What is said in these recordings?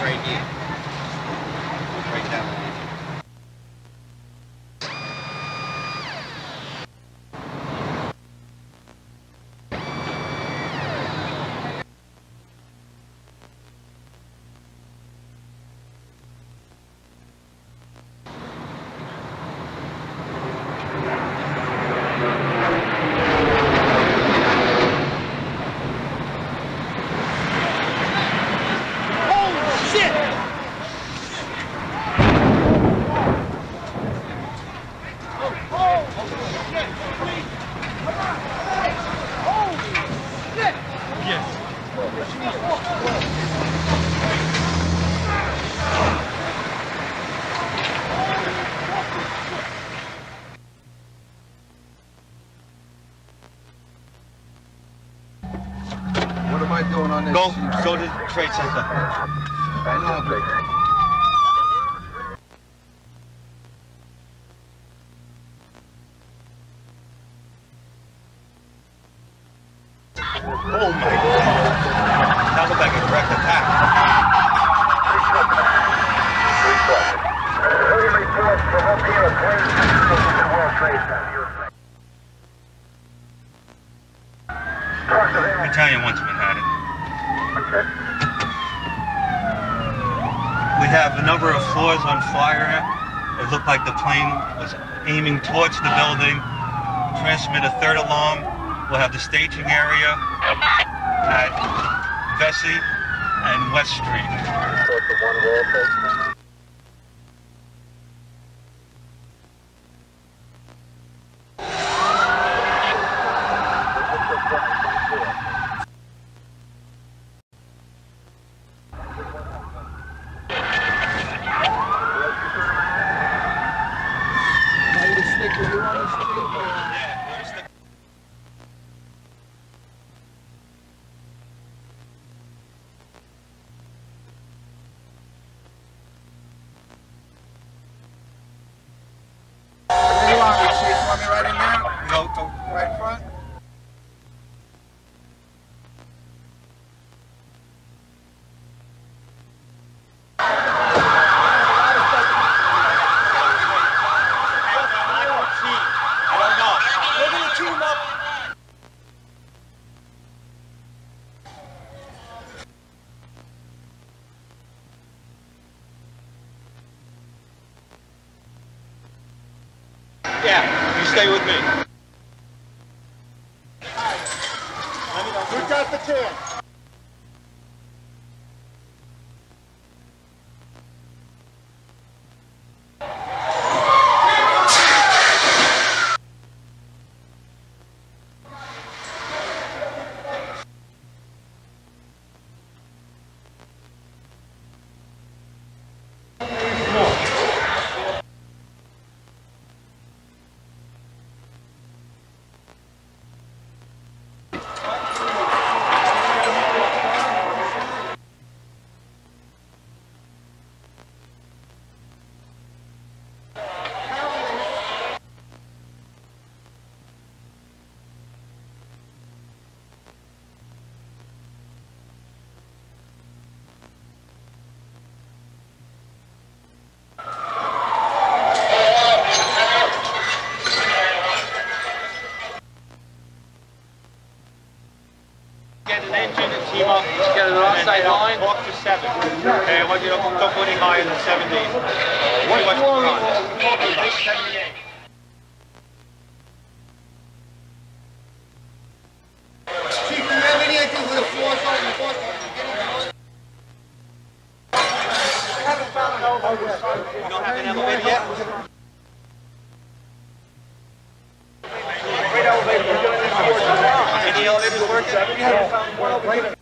right here. Right down there. What am I doing on this? Go to the trade center. I know, but... Oh my God! Now go back and direct attack. Battalion 1's Manhattan. We have a number of floors on fire. It looked like the plane was aiming towards the building. Transmit a third alarm. We'll have the staging area at Vesey and West Street. Yeah, you stay with me. Who got the chance? Get an engine and team up. Get an offside line. Talk to 7. I want you to don't go any higher than 70. What do you want? 78. Chief, do you have any idea where the floor's on the floor? You don't have an elevator yet? Great elevator. Any elevators working?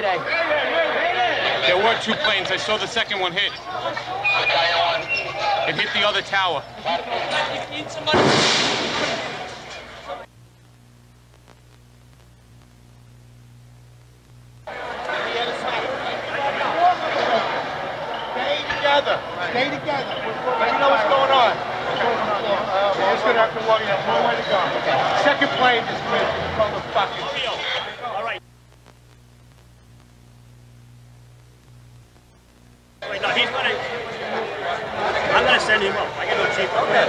Mayday. There were 2 planes. I saw the second one hit. It hit the other tower. Need somebody. Stay together. Let me know what's going on. You're just gonna have to walk in. There's no way to go. Okay. Second plane just missed. Motherfucking. All right. Wait, no, he's gonna. I'm gonna send him up. I got no chief. Okay.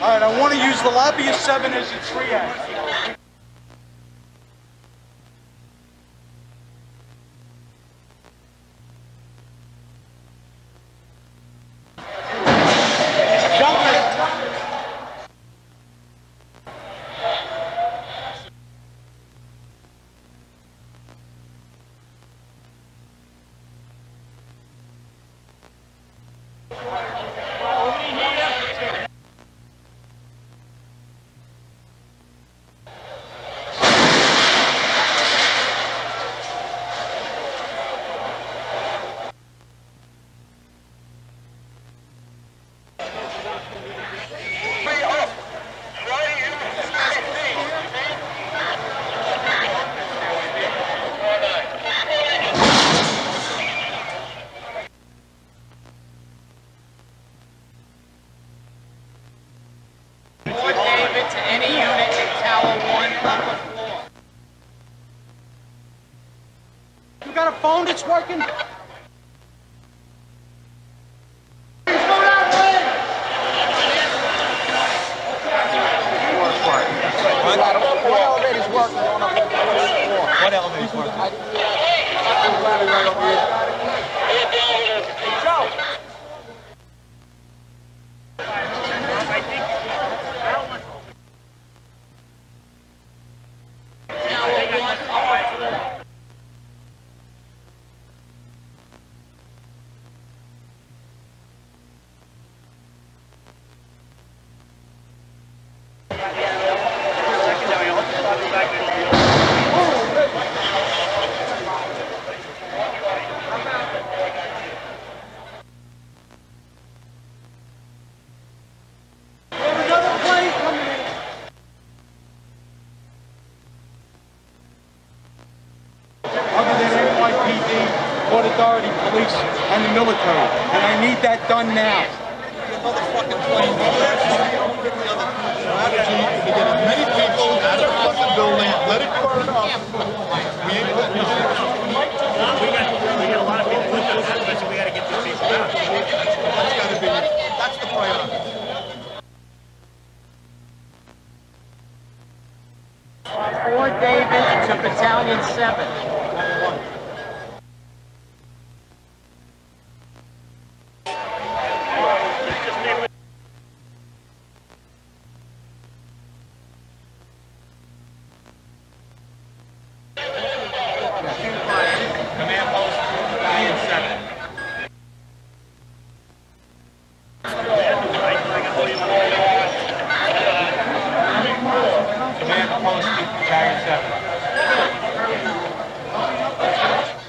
All right, I want to use the lobby of 7 as a triage. You got a phone that's working? What elevator's working? What elevator's working? Right over here. Joe! Port Authority, police, and the military. And I need that done now. Motherfucking plane. Strategy to get as many people out of the fucking building, let it burn up. We got a lot of people with us, so we gotta get these people out. That's the priority. Fort David to Battalion 7.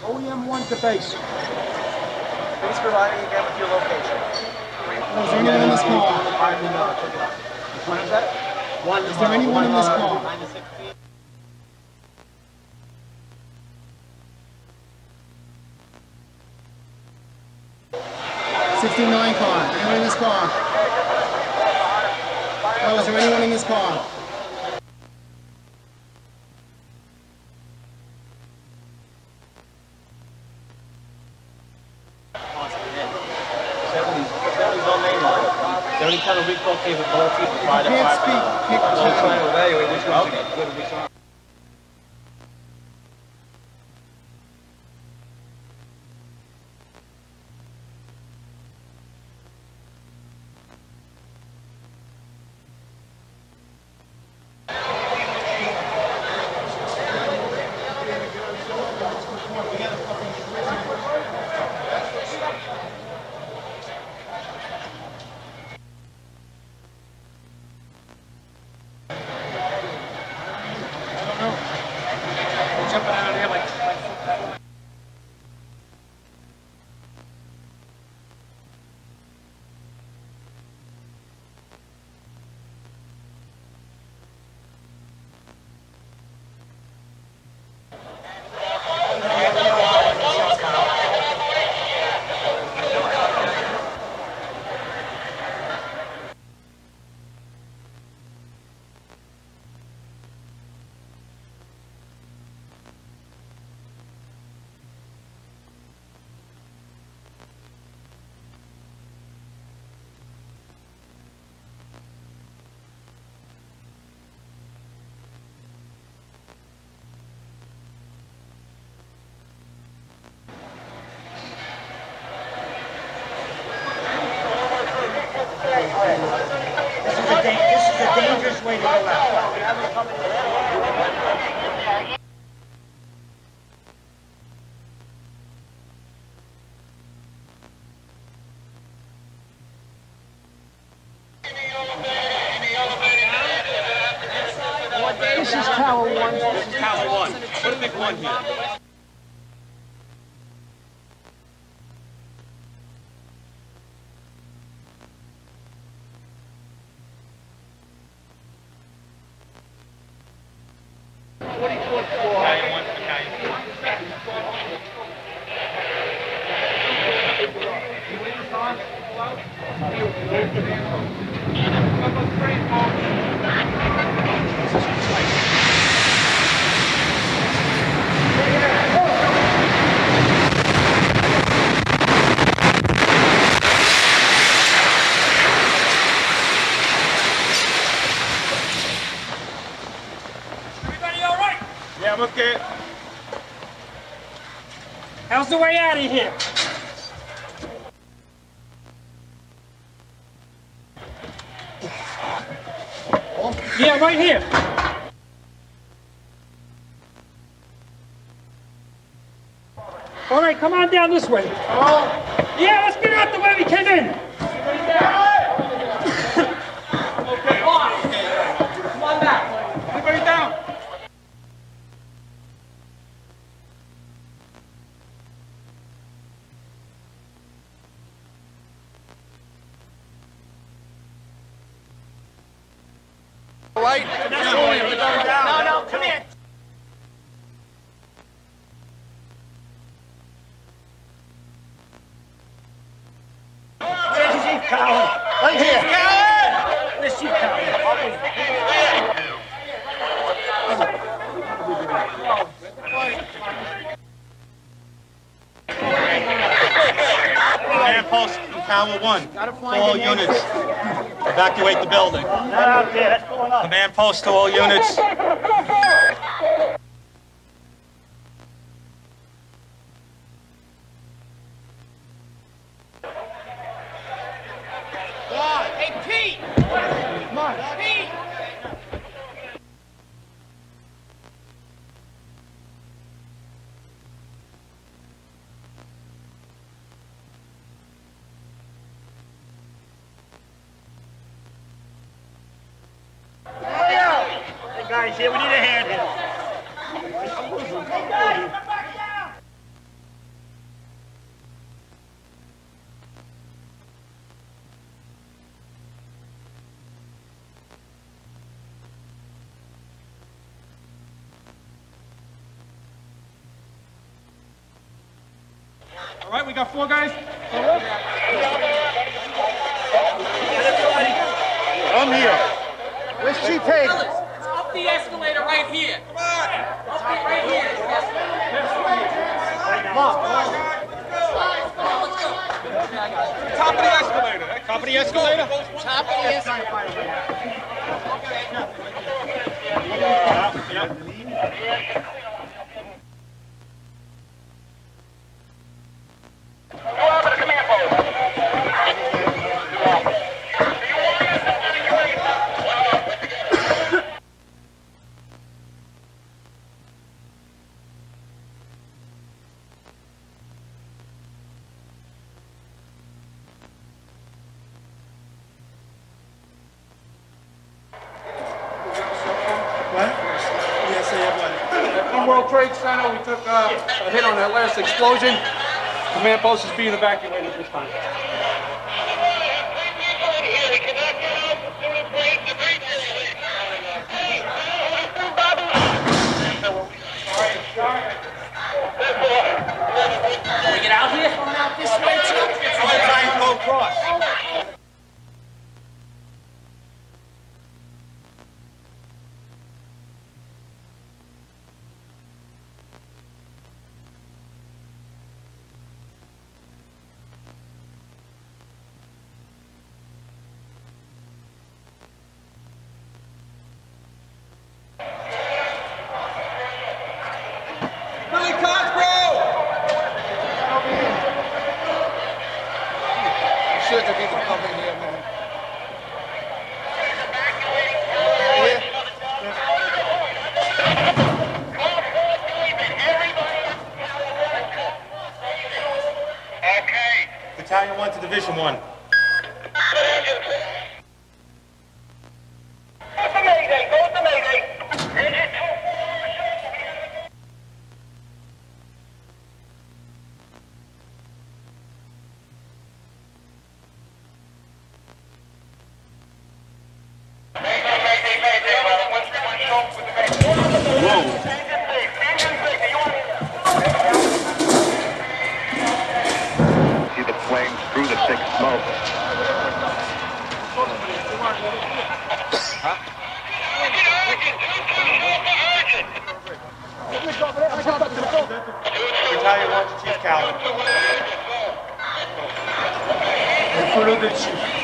OEM1 to base. Please provide me again with your location. Is there anyone in this car? What is that? Is there anyone in this car? 69 car. Anyone in this car? Oh, is there anyone in this car? Any kind of recall capability to provide Can't speak. I'm trying to evaluate which one's good and which one. This is a dangerous way to go out. This is Tower 1. This is Tower 1. Put a big 1 here. Yeah, I'm okay. How's the way out of here? Yeah, right here. All right, come on down this way. Yeah, let's get out the way we came in. Okay. Come on back. Everybody down. Right? No, come here. Where's Chief Coward? Right here. Where's Chief Coward? Command post from Tower 1. To all units. Evacuate the building. Not out there, that's going up. Command post to all units. Hey, Pete! Come on. Pete! Hey guys, here, we need a hand here. All right, we got 4 guys. I'm here. Where's Chief Hagen? Up the escalator right here. Come on. Up it right here. Top of the escalator. Top of the escalator? Top of the escalator. Trade Center. We took a hit on that last explosion. Command post is being evacuated at this time. Can we get out here? Going out this way too? Try and go across. Battalion 1 to Division 1. Battalion 1 to Chief Calvin. And follow the chief.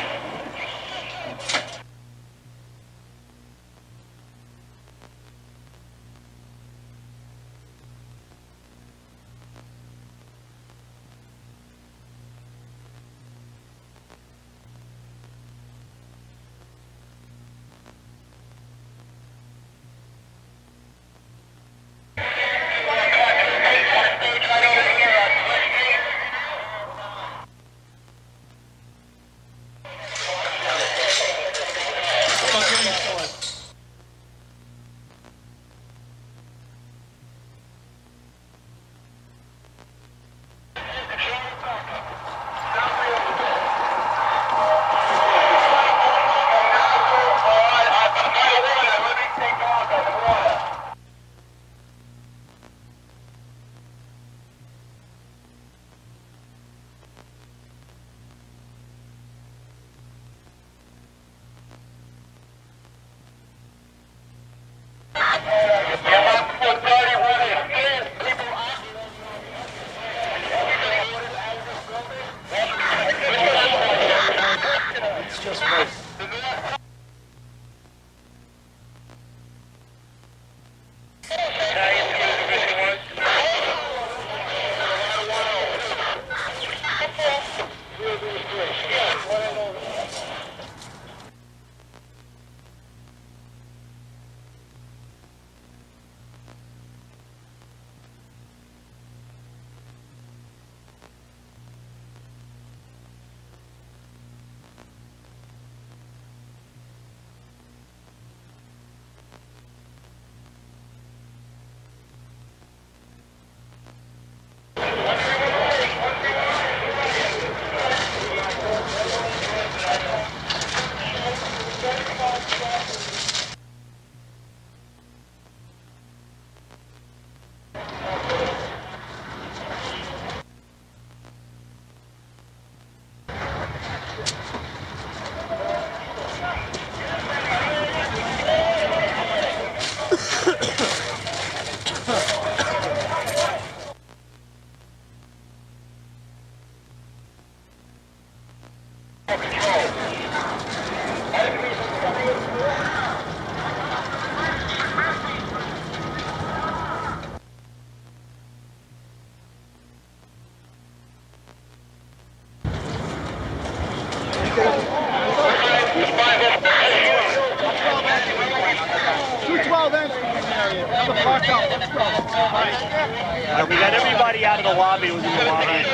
We got everybody out of the lobby. It was in the lobby.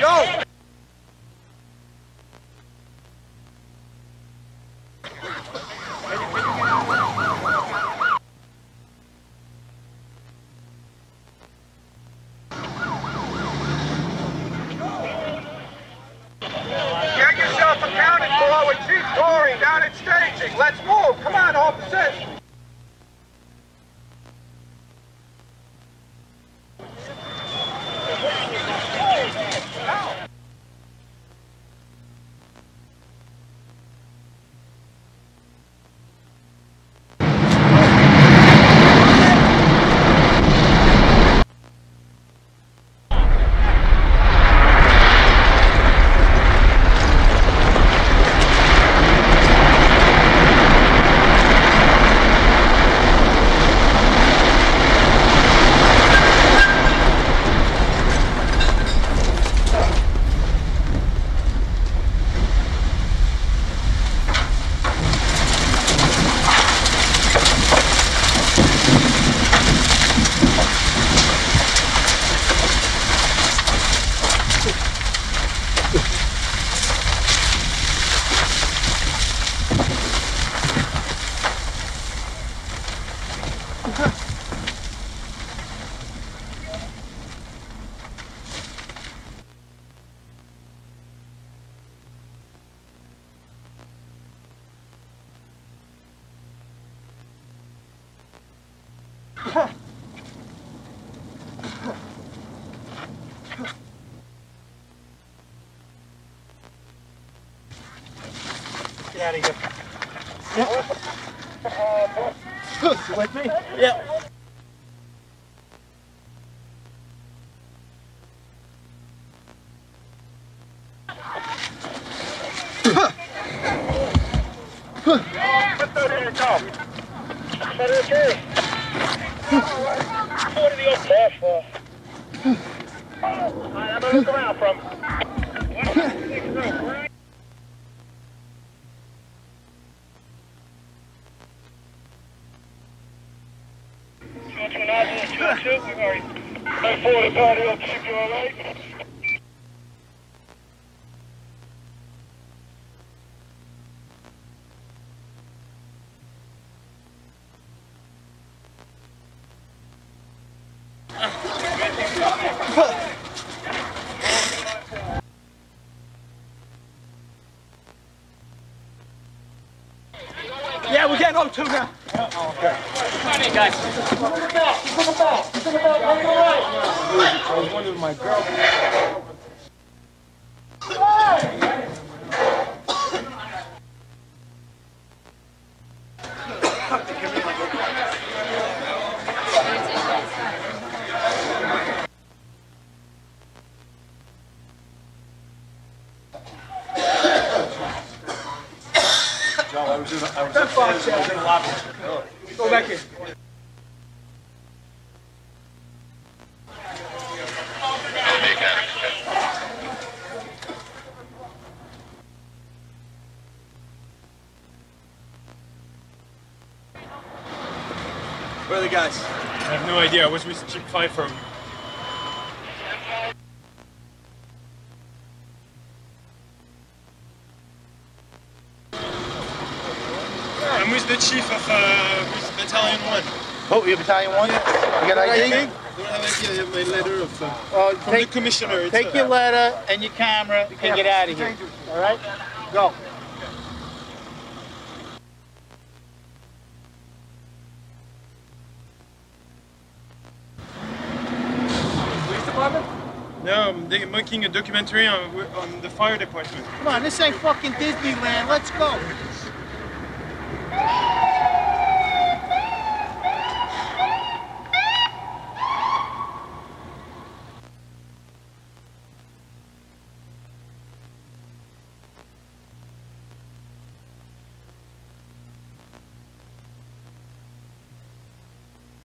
Joe! Get yourself accounted for with Chief Tory down at staging. Let's move. Come on, officers. Get out of here. Yeah. You with me? Yeah. Put that in the car. Put it okay. What are the old cash for? Alright, I'm gonna look around from. Hey, for the Battalion Chief, you alright? Yeah, we're getting O2 now. Oh, okay. Come on in, guys. I was wondering my girl. I was in the lobby. Go back in. Where are the guys? I have no idea. I was with Chief Pfeifer. I'm with the chief of with Battalion 1. Oh, you're Battalion 1? Yeah. You got ID? I don't have ID. I have my letter of, from the commissioner. Take your letter and your camera and get out of here. All right? Go. Police department? No, they're making a documentary on the fire department. Come on, this ain't fucking Disneyland. Let's go.